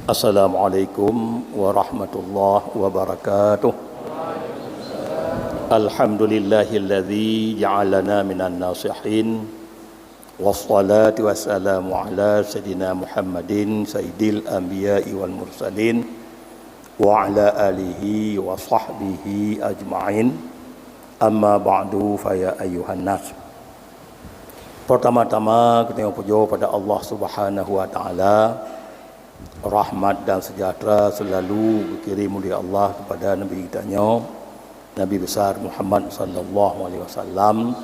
Assalamualaikum warahmatullahi wabarakatuh. Alhamdulillahilladzi ja'alana minan nasihin. Wassalatu wassalamu ala sayyidina Muhammadin sayyidil anbiya'i wal mursalin wa ala alihi wa sahbihi ajma'in. Amma ba'du fa ya ayyuhan nas. Pertama-tama kita puja pada Allah Subhanahu wa taala. Rahmat dan sejahtera selalu dikirim oleh Allah kepada Nabi kitanya, Nabi besar Muhammad sallallahu alaihi wasallam,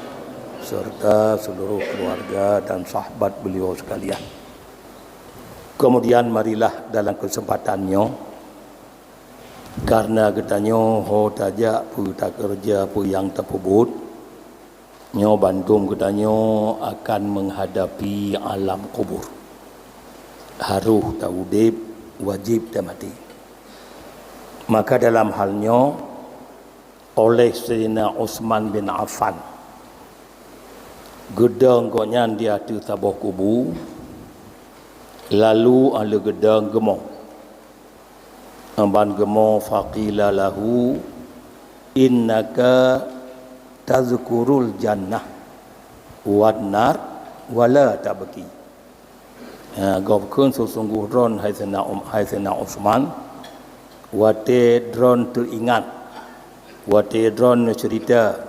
serta seluruh keluarga dan sahabat beliau sekalian. Kemudian marilah dalam kesempatannya, karena katanya ho tajak pu tak kerja pu yang terpubut, nyo bantum katanya akan menghadapi alam kubur. Haruh taudib wajib dan mati. Maka dalam halnya oleh Sayyidina Utsman bin Affan gedang konyan dia tu tabah kubu, lalu ala gedang gemong amban gemong faqila lahu innaka tazkurul jannah wan nar wala tabki. Gopkun sesungguh dron hai sena Utsman wate dron teringat wate dron cerita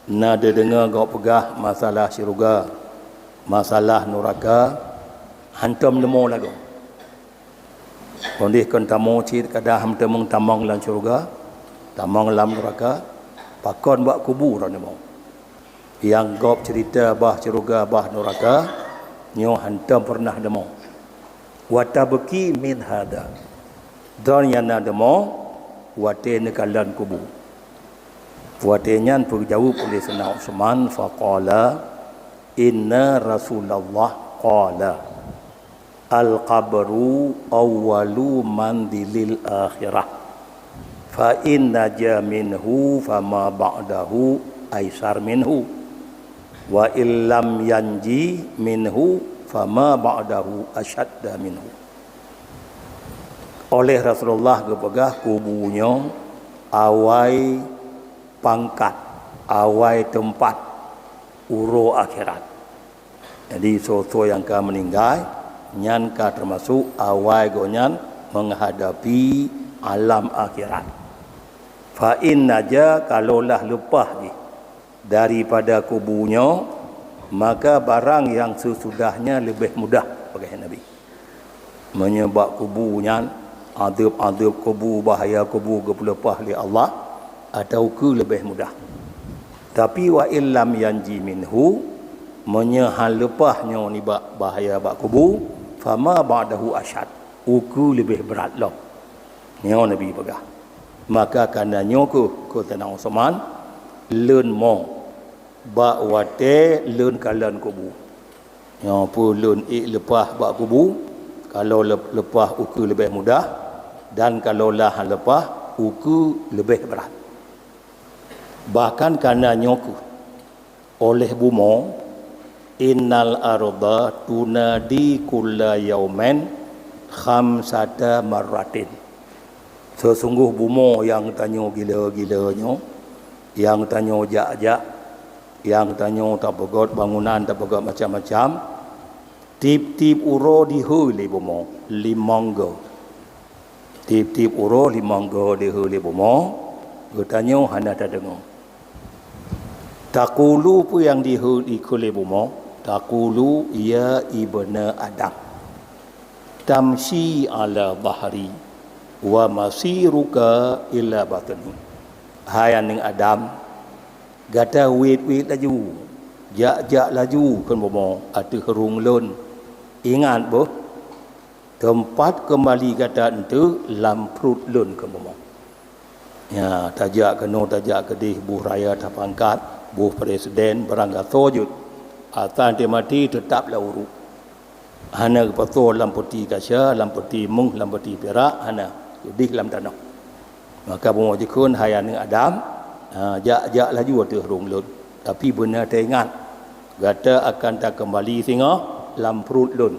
na dengar gop pegah masalah syurga masalah neraka hantam nemo lagu kondih kon tamu cit kada ham temung tamang lan syurga tamang lam neraka pakon bak kubur nemo yang gop cerita bah syurga bah neraka nyo hantam pernah demo watabki min hada don yana demo wate nekalan kubu wate nyan berjawab oleh Sayyidina Utsman faqala inna Rasulullah qala al qabru awwalu mandilil akhirah fa inna jaminhu fama ba'dahu aisar minhu wa illam yanji minhu fama ba'dahu asyadda minhu. Oleh Rasulullah kepegah kubunya awai pangkat, awai tempat uro akhirat. Jadi so yang ka meninggal nyan ka termasuk awai gonyan menghadapi alam akhirat. Fa inna ja kalaulah lepas ni daripada kubunya, maka barang yang sesudahnya lebih mudah bagi Nabi. Menyebab kubunya adab kubu, bahaya kubu kepelepah oleh Allah atau ke lebih mudah. Tapi wa illam yanji minhu, menyehal lepahnya ni bahaya bak kubu, fama ba'dahu asyad, uku lebih berat lah. Nyo Nabi pegah. Maka kerana nyoku ko tenang Utsman leun mo ba wate leun kalan kubu. Yang pu leun lepah ba kubu, kalau lepah uku lebih mudah, dan kalau lah lepah uku lebih berat. Bahkan kerana nyoku oleh bumo innal arda tunadi kulla yaumen khamsata marratin. Sesungguh bumo yang tanya gila-gilanya, yang tanya jak-jak, yang tanya tak pegot bangunan, tak pegot macam-macam, tip-tip uro dihuli bomo limanggo, tip-tip uro limanggo dihuli bomo, bertanya hana tak dengar. Takulu pu yang dihuli kuli bomo, takulu ya ibna Adam, tamshi ala bahri wa masiruka ila batni. Hai aning Adam, gata wait laju, jak laju kan bomo atu herung lun. Ingat boh, tempat kembali kata itu lamprut lun kan bomo. Ya, tajak keno tajak kedih buh raya tapangkat, buh presiden berangkat sojud. Atan dia mati tetap la uruk. Hana kepato lampoti kasya, lampoti mung, lampoti perak, hana udih lam tanah. Maka bomo jikun hai aning Adam, jak laju atu herung lun. Tapi benar teringat gata akan tak kembali singa lamprut lun.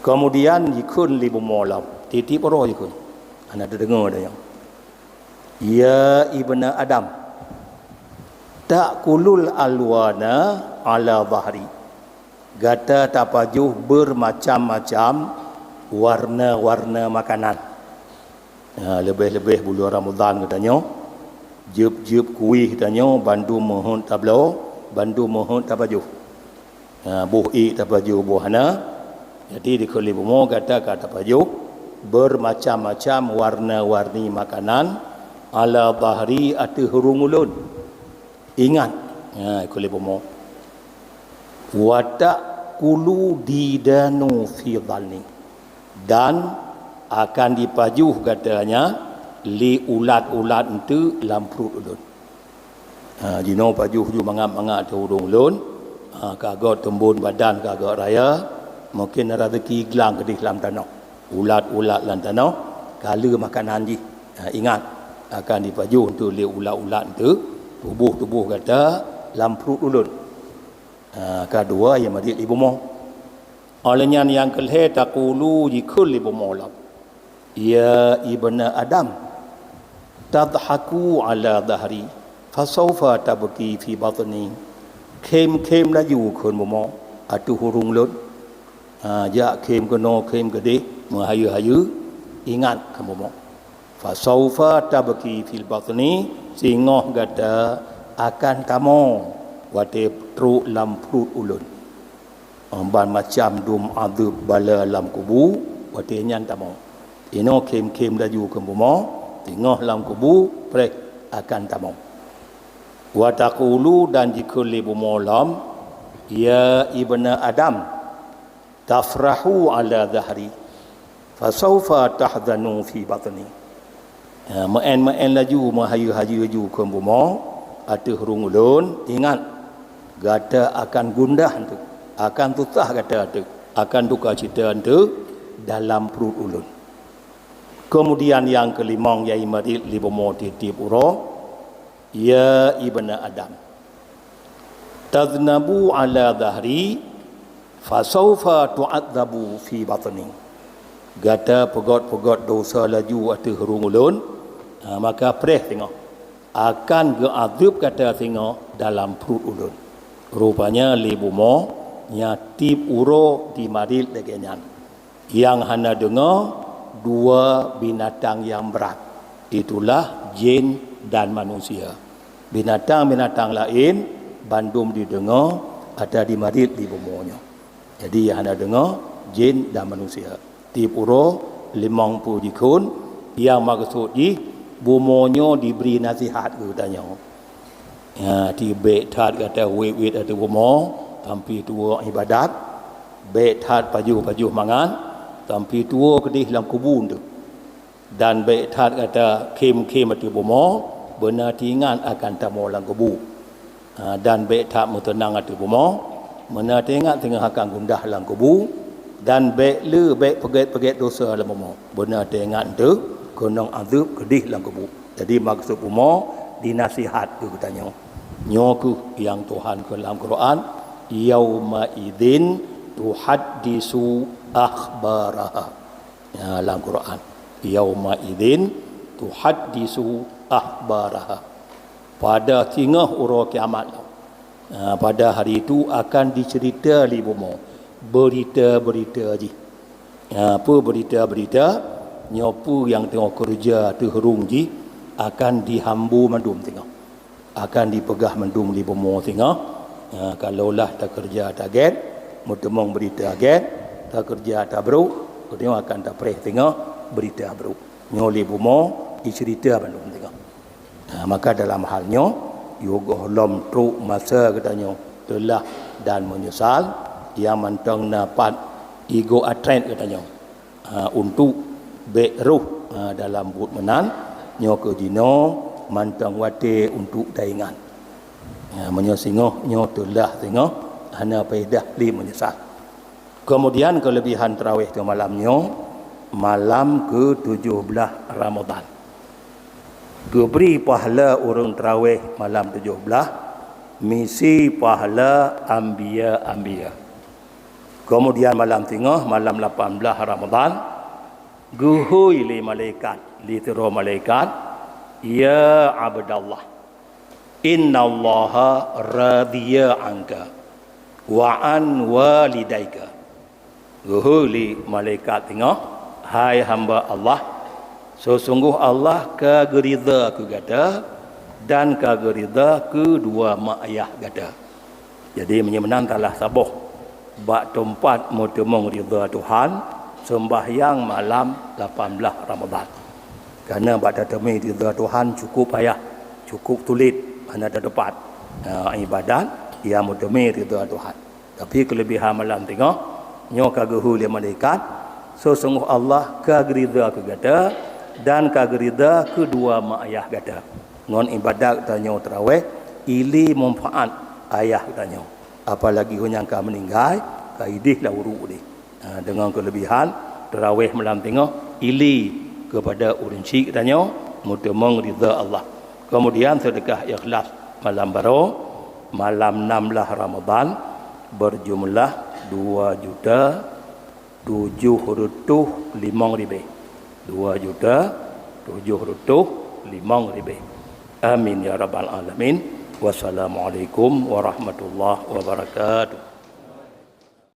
Kemudian yikun li bumolam. Titip roh yikun. Anda ada dengar dah yang. Ya ibna Adam. Ta'kulul alwana ala zahri. Gata tapajuh bermacam-macam warna-warna makanan. Lebih-lebih bulan Ramadan katanya. Jup-jup kuih katanya. Bandu mohon tablau. Bandu mohon tapajuh. Buh i tapajuh buhana. Jadi di kuli bumo kata tapajuh. Bermacam-macam warna-warni makanan. Ala bahri ati hurung ulun. Ingat. Kuli bumo. Watak kulu didanu fi dhalni. Dan akan dipajuh katanya li ulat-ulat itu dalam perut ulun. Jino pajuh ju mangap-mangap tu hurung ulun. Kagak tembun badan kagak raya. Mungkin rezeki gelang ke di dalam tanah. Ulat-ulat dalam tanah. Kala makanan ji. Ingat akan dipajuh untuk li ulat-ulat itu. Tubuh-tubuh kata dalam perut ulun. Kedua yang mari ibu mo. Olehnya yang kelih taqulu jikul ibu molam. Ya ibna Adam tadhaku ala dhahri fasawfa tabki fi batni. Kem laju kun mo atu hurung lun. Ja kem kono kem gede mahayu-hayu ingat kamu mo. Fasawfa tabki fil batni singoh gata akan kamu wate tru lam perut ulun. Ban macam dum adub bala lam kubu wate nyan tamu. Ino kem laju ke bumo tengah lam kubu prek akan tamu. Wa taqulu dan jikuli bumo lam ya ibna Adam tafrahu ala dhahri fasawfa tahzanu fi batni. Ma'en laju mahayu-hayu ke bumo atu hurung ulun ingat gata akan gundah tu, akan tutah gata tu, akan duka cita tu dalam perut ulun. Kemudian yang kelima yai madil li bomo titip uro ya ibna Adam taznabu ala dhahri fasawfa tu'adzabu fi batni. Gata pegot-pegot dosa laju atu hurung ulun, maka preh tengok akan geazab kata tengok dalam perut ulun. Rupanya libumo nya tip uro di maril degenyan. Yang hana dengar dua binatang yang berat. Itulah jin dan manusia. Binatang-binatang lain bandum didengar ada di maril libumonya. Jadi yang hana dengar jin dan manusia. Tip uro 50 dikun yang maksud di bumonyo diberi nasihat katanya. Di betat kata wet atau bumo tampi tua ibadat, betat paju mangan tampi tua kedih dalam kubun tu. Dan betat kata kem atau bumo benar tingan akan tamu dalam kubu. Dan betat mutenang atau bumo benar tingan tengah akan gundah dalam kubu. Dan peget dosa dalam bumo benar tingan tu konong azab kedih dalam kubu. Jadi maksud bumo dinasihat tu katanya. Nyoku yang Tuhan ke dalam Quran yauma idzin tuhaddisu akhbaraha. Dalam Quran yauma idzin tuhaddisu akhbaraha. Pada tengah uro kiamat pada hari itu akan dicerita li bumo berita-berita ji. Apa berita-berita nyopu yang tengok kerja tu herung ji akan dihambu mandum tengok. Akan dipegah mendung di bumo tengah. Kalaulah tak kerja tak get, mutemong berita get, tak kerja tak bro, tengok akan tak preh tengah berita bro. Nyoli bumo dicerita mendung tengah. Maka dalam halnya yoga lom truk masa katanya telah dan menyesal yang mantang dapat ego atrend katanya. Untuk be ruh dalam but menan nyoke dino mantang wate untuk daingan. Menyosingoh nyo telah tengok hana paidah li menyesal. Kemudian kelebihan tarawih tu malamnya malam ke-17 Ramadan. Diberi pahala orang tarawih malam 17 misi pahala anbiya. Kemudian malam tengah, malam 18 Ramadan, guhui li malaikat, li tiro malaikat, ya abdallah, innallaha radiya anka wa an walidaika. Guhui li malaikat tengah, hai hamba Allah, sesungguh Allah kagerida ku gada dan kagerida kedua mak ayah gada. Jadi menyemenang talah saboh bak tempat mutemong ridha Tuhan sembahyang malam 18 Ramadan. Kerana bak datemi ridha Tuhan cukup payah, cukup tulit, mana ada tempat ibadat yang mutemi ridha Tuhan. Tapi kelebihan malam tengah nyo kagehu li malaikat, sesungguh Allah kagerida ke gada dan kagerida kedua mak ayah gada. Ngon ibadat tanyo tarawih ili manfaat ayah tanyo. Apalagi yang kau meninggal, kaidih lah uruk ni. Dengan kelebihan tarawih malam tengah ili kepada urunci katanya mutemong ridha Allah. Kemudian sedekah ikhlas malam baru malam 16 Ramadan berjumlah 2.705.000. 2.705.000. Amin ya rabbal alamin. Wassalamualaikum warahmatullahi wabarakatuh.